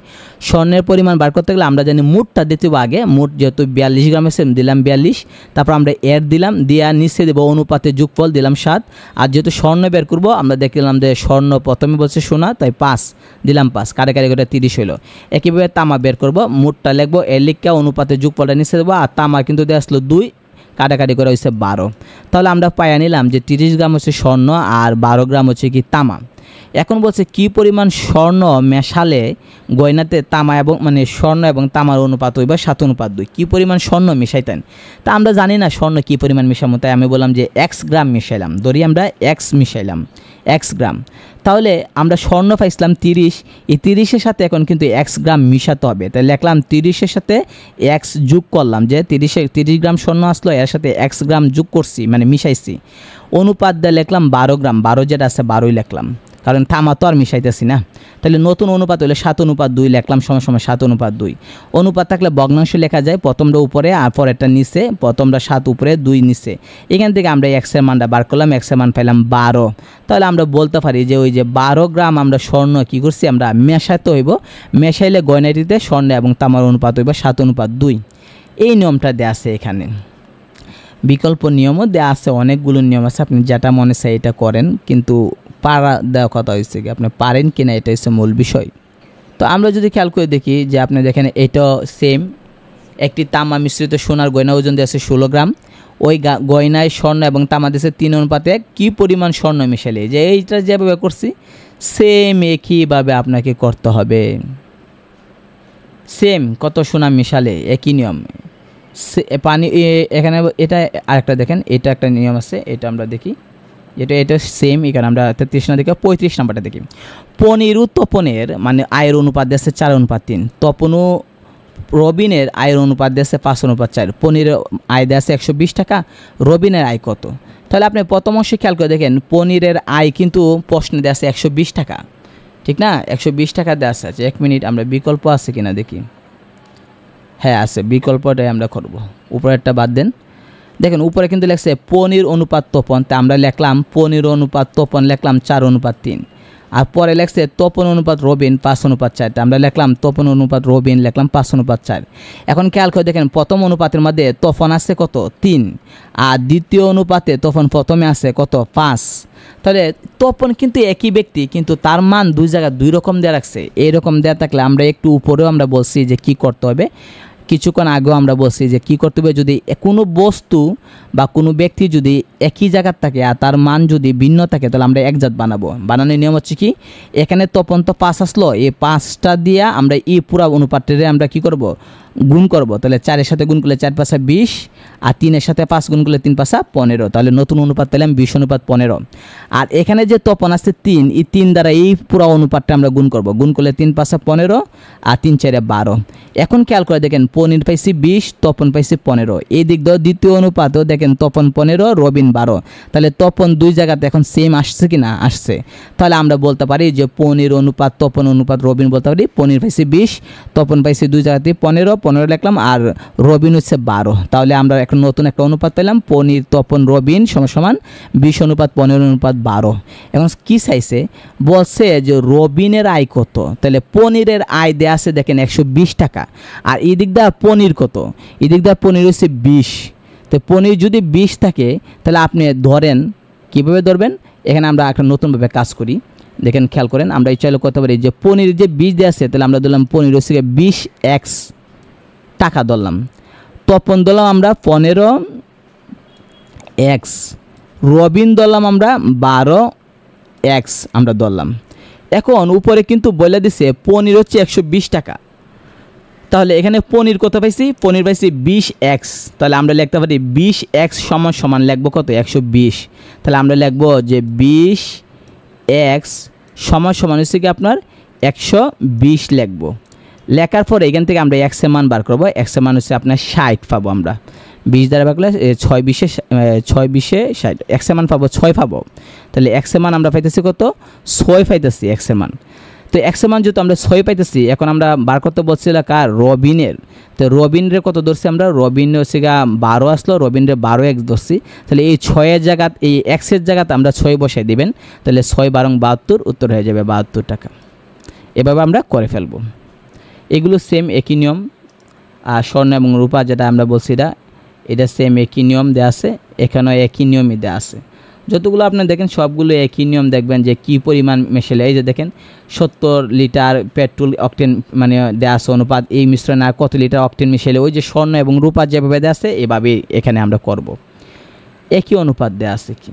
স্বর্ণের পরিমাণ বার করতে গেলে আমরা জানি মোটটা দিতে হবে আগে, মোট যেহেতু 42 গ্রাম আছে দিলাম 42, তারপর আমরা এর দিলাম, দিয়া নিচে দেবো অনুপাতের যোগফল দিলাম 7, আর যেহেতু স্বর্ণ বের করবো আমরা দেখলাম যে স্বর্ণ প্রথমে বলছে সোনা, তাই 5 দিলাম 5, কাটাকাটি করে 30 হলো। একইভাবে তামা বের করবো, মোটটা লিখবো, এর লিখা অনুপাতের যোগফলটা নিচে দেবো, আর তামা কিন্তু দেওয়া আসলো 2, কাটাকাটি করে হচ্ছে 12। তাহলে আমরা পাইয়া নিলাম যে 30 গ্রাম হচ্ছে স্বর্ণ আর 12 গ্রাম হচ্ছে কি তামা। এখন বলছে কি পরিমাণ স্বর্ণ মেশালে গয়নাতে তামা এবং মানে স্বর্ণ এবং তামার অনুপাত হইবা 7:2, কি পরিমাণ স্বর্ণ মিশাইতেন। তা আমরা জানি না স্বর্ণ কি পরিমাণ মিশামো, তাই আমি বললাম যে x গ্রাম মিশাইলাম, ধরি আমরা x মিশাইলাম, x গ্রাম। তাহলে আমরা স্বর্ণ পাইছিলাম 30, এই 30-এর সাথে এখন কিন্তু x গ্রাম মিশাতে হবে, তাই লিখলাম 30-এর সাথে x যোগ করলাম, যে 30 গ্রাম স্বর্ণ আসলো, এর সাথে x গ্রাম যোগ করছি মানে মিশাইছি, অনুপাত দিয়ে লিখলাম 12 গ্রাম, 12 যেটা আছে 12ই লিখলাম, কারণ তামা তো আর মিশাইতেছি না। তাহলে নতুন অনুপাত হলে 7:2 লিখলাম, সময় 7:2। অনুপাত থাকলে ভগ্নাংশ লেখা যায়, প্রথমটা উপরে আর পরেরটা নিচে, প্রথমটা 7 উপরে 2 নিচে। এখান থেকে আমরা x এর মানটা বার করলাম, x এর মান পাইলাম 12। তাহলে আমরা বলতে পারি যে ওই যে 12 গ্রাম আমরা স্বর্ণ কি করছি, আমরা মেশাতে হইব, মেশাইলে গয়নাটিতে স্বর্ণ এবং তামার অনুপাত হইব 7:2। এই নিয়মটা দেওয়া আছে এখানে। বিকল্প নিয়মও দেওয়া আছে, অনেকগুলো নিয়ম আছে, আপনি যেটা মনে চায় এটা করেন, কিন্তু পারা দেওয়া কথা হয়েছে কি আপনি পারেন কিনা এটা হচ্ছে মূল বিষয়। তো আমরা যদি খেয়াল করে দেখি যে আপনি দেখেন এটা সেম, একটি তামা মিশ্রিত সোনার গয়না ওজন দিয়েছে 16 গ্রাম, ওই গয়নায় স্বর্ণ এবং তামা দিয়েছে 3:1, কি পরিমাণ স্বর্ণ মিশালে, যে এইটা যেভাবে করছি সেম একইভাবে আপনাকে করতে হবে, সেম কত সোনা মিশালে একই নিয়ম পানি এখানে। এটা আরেকটা দেখেন, এটা একটা নিয়ম আছে, এটা আমরা দেখি, এটা সেম। এখানে আমরা 33 না দেখে 35 নাম্বারটা দেখি। পনিরু তপনের মানে আয়ের অনুপাত দিয়েছে 4:3, তপনু রবিনের আয়ের অনুপাত দিয়েছে 5:4। পনিরের আয় দিয়েছে 120 টাকা, রবিনের আয় কত। তাহলে আপনি প্রথম অংশে খেয়াল করে দেখেন, পনিরের আয় কিন্তু প্রশ্নে দেওয়া আছে 120 টাকা, ঠিক না, 120 টাকা দেওয়া আছে। 1 মিনিট, আমরা বিকল্প আছে কিনা দেখি, হ্যাঁ আছে, বিকল্পটাই আমরা করব, উপরেরটা বাদ দেন। দেখেন উপরে কিন্তু লেখছে পনির অনুপাত তপন, তা আমরা লিখলাম পনির অনুপাত তপন লিখলাম 4:3, আর পরে লেখছে তপন অনুপাত রবিন 5:4। আমরা লিখলাম তপন অনুপাত রবিন, লিখলাম 5:4। এখন খেয়াল করে দেখেন প্রথম অনুপাতের মধ্যে তপন আছে কত 3, আর দ্বিতীয় অনুপাতে তপন প্রথমে আছে কত 5। তাহলে তপন কিন্তু একই ব্যক্তি, কিন্তু তার মান দুই জায়গায় দুই রকম দেওয়া রাখছে। এইরকম দেওয়া থাকলে আমরা একটু উপরেও আমরা বলছি যে কি করতে হবে, কিছুক্ষণ আগেও আমরা বলছি যে কী করতে হবে, যদি কোনো বস্তু বা কোনো ব্যক্তি যদি একই জায়গার থাকে আর তার মান যদি ভিন্ন থাকে তাহলে আমরা একজাত বানাবো। বানানোর নিয়ম হচ্ছে কি, এখানে তপন তো 5 আসলো, এই 5টা দিয়া আমরা এই পুরা অনুপাতটারে আমরা কি করব, গুণ করব। তাহলে 4-এর সাথে গুণ করলে 4 × 5 = 20, আর 3-এর সাথে 5 গুণ করলে 3 × 5 = 15। তাহলে নতুন অনুপাত পেলাম 20:15। আর এখানে যে তপন আছে 3, এই 3 দ্বারা এই পুরো অনুপাতটা আমরা গুণ করব। গুণ করলে 3 × 5 = 15, আর 3 × 4 = 12। এখন খেয়াল করে দেখেন পনির পাইছি 20, তপন পাইছি 15। এই দিক দিয়ে দ্বিতীয় অনুপাতও দেখেন তপন 15, রবিন 12। তাহলে তপন দুই জায়গাতে এখন সেম আসছে কি না, আসছে। তাহলে আমরা বলতে পারি যে পনির অনুপাত তপন অনুপাত রবিন বলতে পারি। পনির পাইছি 20, তপন পাইছি দুই জায়গাতে 15 লিখলাম, আর রবিন হচ্ছে 12। তাহলে আমরা এখন নতুন একটা অনুপাত পেলাম, পনির তপন রবিন সমান 20:15:12। এখন কি চাইছে, বলছে যে রবিনের আয় কত। তাহলে পনিরের আয় দেয়া আছে দেখেন 120 টাকা, আর এই দিক দিয়ে পনির কত, এই দিক দিয়ে পনির হচ্ছে 20। তো পনির যদি 20 থাকে তাহলে আপনি ধরেন, কীভাবে ধরবেন, এখানে আমরা একটা নতুনভাবে কাজ করি। দেখেন খেয়াল করেন, আমরা এই চাইলে করতে পারি যে পনির যে 20 দেওয়া আছে, তাহলে আমরা ধরলাম পনির হচ্ছে 20x টাকা ধরলাম। তপন ধরলাম আমরা 15x, রবিন ধরলাম আমরা 12x আমরা ধরলাম। এখন উপরে কিন্তু বলে দিছে পনির হচ্ছে 120 টাকা। তাহলে এখানে পনির কত পাইছি, পনির পাইছি 20x। তাহলে আমরা লিখতে পারি 20x সমান লিখবো কত 120। তাহলে আমরা লিখবো যে 20x সমান হচ্ছে কি আপনার 120 লিখবো। লেখার পরে এখান থেকে আমরা x এর মান বার করবো। x এর মান হচ্ছে আপনার 60 পাবো আমরা। 20 দ্বারা ভাগ করলে 6 20 60, x এর মান পাবো 6 পাবো। তাহলে x এর মান আমরা পাইতেছি কত 6 পাইতেছি x এর মান। তো x এর মান যেহেতু আমরা 6 পাইতেছি, এখন আমরা বার করতে বলছিল কার, রবিনের। তো রবিনের কত ধরছি আমরা, রবিনের হচ্ছে 12 আসলো, রবিনের 12x ধরছি। তাহলে এই 6-এর জায়গাত, এই x-এর জায়গাতে আমরা 6 বসাই দিবেন। তাহলে 6 × 12 = 72, উত্তর হয়ে যাবে 72 টাকা। এভাবে আমরা করে ফেলবো। এগুলো সেম একই নিয়ম। আর স্বর্ণ এবং রূপা যেটা আমরা বলছি এটা সেম একই নিয়ম দেওয়া আছে, এখানেও একই নিয়মই দেওয়া আছে। যতগুলো আপনি দেখেন সবগুলো একই নিয়ম, দেখবেন যে কি পরিমাণ মেশালে। এই যে দেখেন 70 লিটার পেট্রোল অকটেন মানে দেওয়া আছে অনুপাত, এই মিশ্রণে আর কত লিটার অকটেন মিশালে, ওই যে স্বর্ণ এবং রূপা যেভাবে দেওয়া আছে এভাবে এখানে আমরা করব। একই অনুপাত দেওয়া আছে কি।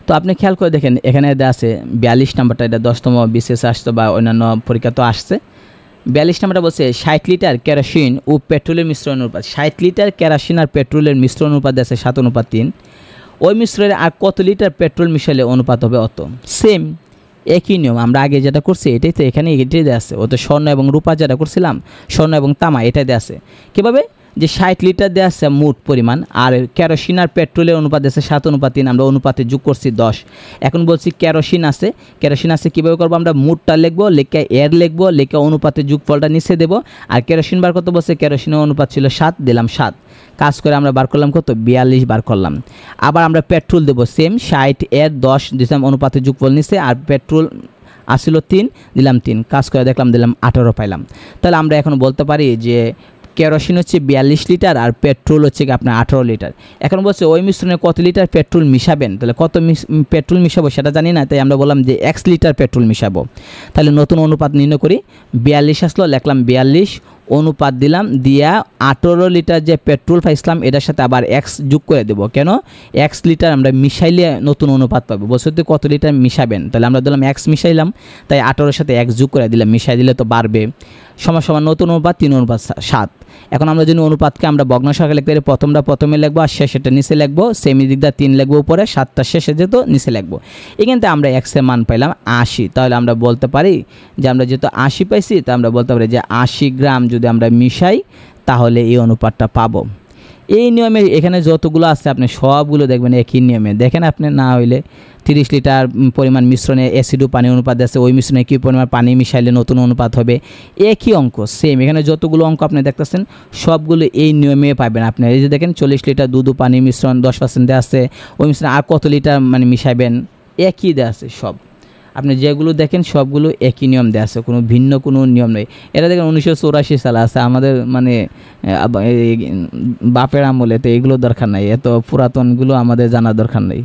তো আপনি খেয়াল করে দেখেন এখানে দেওয়া আছে 42 নাম্বারটা, এটা 10তম বিশেষ আসছে বা অন্যান্য পরীক্ষা তো আসছে। 42 নাম্বারটা বলছে 60 লিটার কেরোসিন ও পেট্রোলের মিশ্রণ অনুপাত। 60 লিটার কেরোসিন আর পেট্রোলের মিশ্রণ অনুপাত আছে 7:3। ওই মিশ্রণে আর কত লিটার পেট্রোল মিশালে অনুপাত হবে অত। সেম একই নিয়ম, আমরা আগে যেটা করছি এটাই তো এখানে এটাই দেওয়া আছে। ও তো স্বর্ণ এবং রূপা যেটা করছিলাম, স্বর্ণ এবং তামা, এটাই দেওয়া আছে। কীভাবে, যে 60 লিটার দেওয়া আছে মোট পরিমাণ, আর কেরোসিন আর পেট্রোলের অনুপাত আছে 7:3। আমরা অনুপাতে যোগ করছি 10। এখন বলছি কেরোসিন আছে, কীভাবে করবো, আমরা মোটটা লিখবো, লেখা এর লিখবো, লেখা অনুপাতে যোগফলটা নিচে দেবো। আর কেরোসিন বার কত বলছে, কেরোসিনের অনুপাত ছিল 7, দিলাম 7। কাজ করে আমরা বার করলাম কত 42 বার করলাম। আবার আমরা পেট্রোল দেবো সেম 60 এর 10 দিলাম, অনুপাতে যোগফল নিচে। আর পেট্রোল আসছিল 3, দিলাম 3। কাজ করে দেখলাম দিলাম 18 পাইলাম। তাহলে আমরা এখন বলতে পারি যে কেরোসিন হচ্ছে 42 লিটার আর পেট্রোল হচ্ছে আপনার 18 লিটার। এখন বলছে ওই মিশ্রণে কত লিটার পেট্রোল মিশাবেন। তাহলে কত পেট্রোল মিশাবো সেটা জানি না, তাই আমরা বললাম যে x লিটার পেট্রোল মিশাবো। তাহলে নতুন অনুপাত নির্ণয় করি। 42 আসলো, লিখলাম 42, অনুপাত দিলাম, দিয়া 18 লিটার যে পেট্রোল পাইছিলাম এটার সাথে আবার x যোগ করে দেবো। কেন, x লিটার আমরা মিশাইলে নতুন অনুপাত পাবো। বলছে তো কত লিটার মিশাবেন, তাহলে আমরা দিলাম x মিশাইলাম, তাই 18-এর সাথে x যোগ করে দিলাম, মিশাই দিলে তো বাড়বে। সমান নতুন অনুপাত 3:7। এখন আমরা যদি অনুপাতকে আমরা ভগ্নাংশে লিখতে পারি, প্রথমটা প্রথমে লিখবো আর শেষেরটা নিচে লিখবো। সেমি দিক দিয়ে 3 লিখবো উপরে, 7টা শেষে যেত নিচে লিখবো। এখান থেকে আমরা x এর মান পাইলাম 80। তাহলে আমরা বলতে পারি যে আমরা যেহেতু 80 পাইছি, তা আমরা বলতে পারি যে 80 গ্রাম যদি আমরা মিশাই তাহলে এই অনুপাতটা পাবো। এই নিয়মে এখানে যতগুলো আছে আপনি সবগুলো দেখবেন একই নিয়মে। দেখেন আপনি না হইলে 30 লিটার পরিমাণ মিশ্রণে অ্যাসিড ও পানি অনুপাত আছে, ওই মিশ্রণে কী পরিমাণ পানি মিশাইলে নতুন অনুপাত হবে। একই অঙ্ক সেম, এখানে যতগুলো অঙ্ক আপনি দেখতেছেন সবগুলো এই নিয়মে পাবেন আপনি। এই যে দেখেন 40 লিটার দুধ ও পানি মিশ্রণ 10% দেওয়া আছে, ওই মিশ্রণে আর কত লিটার মানে মিশাইবেন, একই দেওয়া আছে সব। আপনি যেগুলো দেখেন সবগুলো একই নিয়ম দেওয়া আছে, কোনো ভিন্ন কোনো নিয়ম নেই। এটা দেখেন 1984 সালে আছে, আমাদের মানে বাপের আমলে, তো এগুলো দরকার নাই, এত পুরাতনগুলো আমাদের জানার দরকার নেই,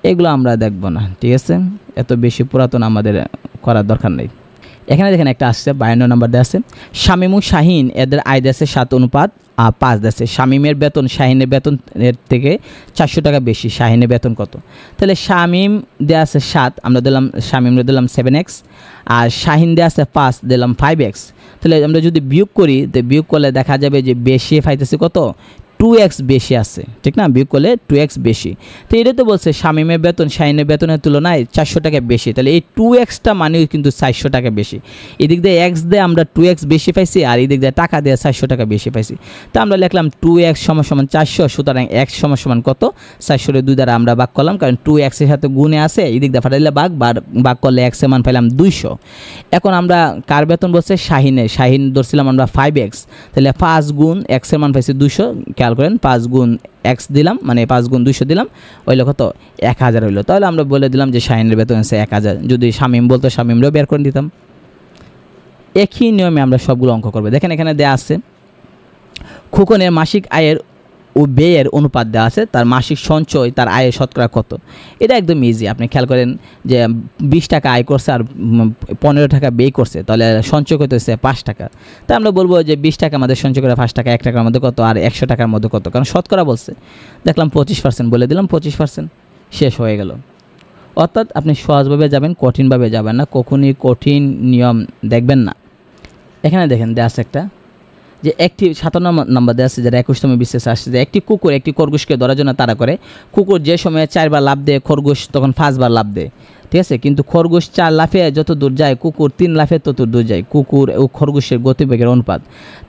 এগুলো আমরা দেখব না, ঠিক আছে? এত বেশি পুরাতন আমাদের করার দরকার নেই। এখানে দেখেন একটা আসছে 52 নম্বর দেওয়া আছে, শামীম ও শাহিন এদের আয় দেশে 7:5 দেশে। শামীমের বেতন শাহিনের বেতন এর থেকে 400 টাকা বেশি। শাহিনের বেতন কত? তাহলে শামীম দেওয়া আছে 7, আমরা দিলাম শামীমরে দিলাম 7x, আর শাহিন দেওয়া আছে 5, দিলাম 5x। তাহলে আমরা যদি বিয়োগ করি, তো বিয়োগ করলে দেখা যাবে যে বেশি পাইতেছে কত, 2x বেশি আছে, ঠিক না? বিয়োগ করলে 2x বেশি। তো এটা তো বলছে শামীমের বেতন শাহিনের বেতনের তুলনায় 400 টাকা বেশি, তাহলে এই 2xটা মানেও কিন্তু 400 টাকা বেশি। এদিক দিয়ে x দিয়ে আমরা 2x বেশি পাইছি, আর এদিক দিয়ে টাকা দিয়ে 400 টাকা বেশি পাইছি। তো আমরা লিখলাম 2x = 400, সুতরাং x = কত, 400 2 দ্বারা আমরা ভাগ করলাম, কারণ 2x এর সাথে গুণে আছে, এদিক দিয়ে ফাটাইলে ভাগ করলে x এর মান পাইলাম 200। এখন আমরা কার বেতন বলছে, শাহিন ধরছিলাম আমরা 5x, তাহলে 5 গুণ x এর মান পাইছি 200, করেন 5 গুণ x দিলাম, মানে 5 গুণ 200 দিলাম, হইল কত, 1000 হইলো। তাহলে আমরা বলে দিলাম যে শাহিনের বেতন আছে 1000। যদি শামীম বলতো শামীমরেও বের করে দিতাম। একই নিয়মে আমরা সবগুলো অঙ্ক করবো। দেখেন এখানে দেওয়া আছে খোকনের মাসিক আয়ের ও ব্যয়ের অনুপাত দেওয়া আছে, তার মাসিক সঞ্চয় তার আয়ের শতকরা কত। এটা একদম ইজি, আপনি খেয়াল করেন যে 20 টাকা আয় করছে আর 15 টাকা ব্যয় করছে, তাহলে সঞ্চয় করতে হচ্ছে 5 টাকা। তা আমরা বলবো যে 20 টাকা আমাদের সঞ্চয় করে 5 টাকা, 1 টাকার মধ্যে কত, আর 100 টাকার মধ্যে কত, কারণ শতকরা বলছে। দেখলাম 25%, বলে দিলাম 25%, শেষ হয়ে গেল। অর্থাৎ আপনি সহজভাবে যাবেন, কঠিনভাবে যাবেন না, কখনই কঠিন নিয়ম দেখবেন না। এখানে দেখেন দেওয়া আছে একটা, যে একটি 57 নম্বর দেওয়া আছে, যেটা 21তম বিশেষ আসছে, যে একটি কুকুর একটি খরগোশকে ধরার জন্য তাড়া করে। কুকুর যে সময়ে 4 বার লাফ দেয়, খরগোশ তখন 5 বার লাফ দেয়, ঠিক আছে? কিন্তু খরগোশ 4 লাফে যত দূর যায়, কুকুর 3 লাফে তত দূর যায়। কুকুর ও খরগোশের গতিবেগের অনুপাত।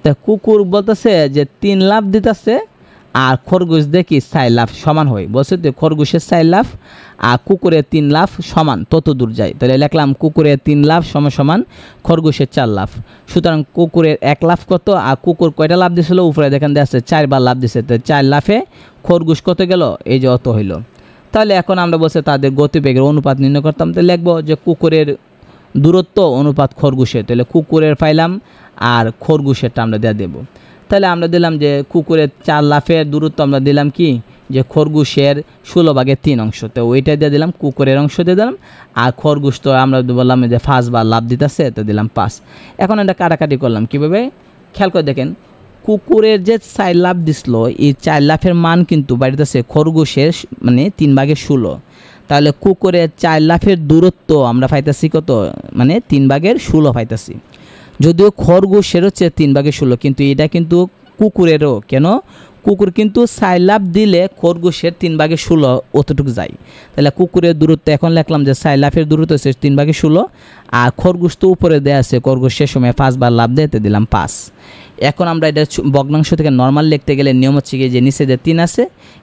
তা কুকুর বলতেছে যে 3 লাফ দিতেছে, আর খরগোশ দেখি 4 লাফ সমান হয়, বলছে তো খরগোশের 4 লাফ আর কুকুরের 3 লাফ সমান, তত দূর যায়। তাহলে লিখলাম কুকুরের 3 লাফ সমান খরগোশের 4 লাফ। সুতরাং কুকুরের 1 লাফ কত, আর কুকুর কয়টা লাফ দিছিল, উপরে দেখেন দেওয়া আছে 4 বার লাফ দিছে, তো 4 লাফে খরগোশ কত গেল, এই যে অত হইল। তাহলে এখন আমরা বলছে তাদের গতিবেগের অনুপাত নির্ণয় করতাম, তো লিখবো যে কুকুরের দূরত্ব অনুপাত খরগোশের, তাহলে কুকুরের পাইলাম আর খরগোশেরটা আমরা দিয়ে দেবো। তাহলে আমরা দিলাম যে কুকুরের 4 লাফের দূরত্ব আমরা দিলাম কি, যে খরগোশের 16/3 অংশ, তো ওইটা দিয়ে দিলাম, কুকুরের অংশ দিয়ে দিলাম, আর খরগোশ তো আমরা বললাম যে 5 বার লাফ দিতেছে, তো দিলাম 5। এখন এটা কাটাকাটি করলাম কীভাবে, খেয়াল করে দেখেন, কুকুরের যে 4 লাফ দিছিল, এই 4 লাফের মান কিন্তু বাড়িতেছে খরগোশের মানে 3/16। তাহলে কুকুরের 4 লাফের দূরত্ব আমরা পাইতেছি কত, মানে 3/16 পাইতেছি। যদিও খরগোশের হচ্ছে 3/16, কিন্তু এটা কিন্তু কুকুরেরও, কেন, কুকুর কিন্তু 4 লাফ দিলে খরগোশের 3/16 অতটুকু যায়। তাহলে কুকুরের দূরত্ব এখন লিখলাম যে 4 লাফের দূরত্ব হচ্ছে 3/16, আর খরগোশ তো উপরে দেওয়া আছে, খরগোশ সে সময় 5 বার লাফ দিতে দিলাম 5। এখন আমরা এটা ভগ্নাংশ থেকে নর্মাল লিখতে গেলে নিয়ম হচ্ছে কি, যে নিচে যে 3 আছে,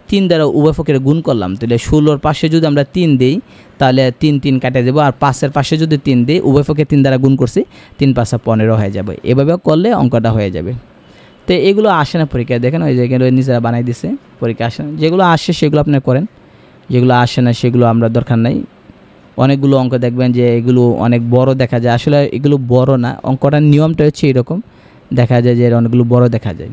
3 দ্বারা উভয় পক্ষের গুণ করলাম, তাহলে 16-র পাশে যদি আমরা 3 দিই, তাহলে 3 কাটে দেবো, আর 5-এর পাশে যদি 3 দিই, উভয় পক্ষে 3 দ্বারা গুণ করছি, 3 5 15 হয়ে যাবে। এভাবে করলে অঙ্কটা হয়ে যাবে। তো এগুলো আসে না পরীক্ষায়, দেখেন ওই জায়গায় নিজেরা বানাই দিছে, পরীক্ষা আসে না। যেগুলো আসে সেগুলো আপনি করেন, যেগুলো আসে না সেগুলো আমরা দরকার নাই। অনেকগুলো অঙ্ক দেখবেন যে এগুলো অনেক বড় দেখা যায়, আসলে এগুলো বড় না, অঙ্কটার নিয়মটা হচ্ছে এরকম, দেখা যায় যে অনেকগুলো বড় দেখা যায়।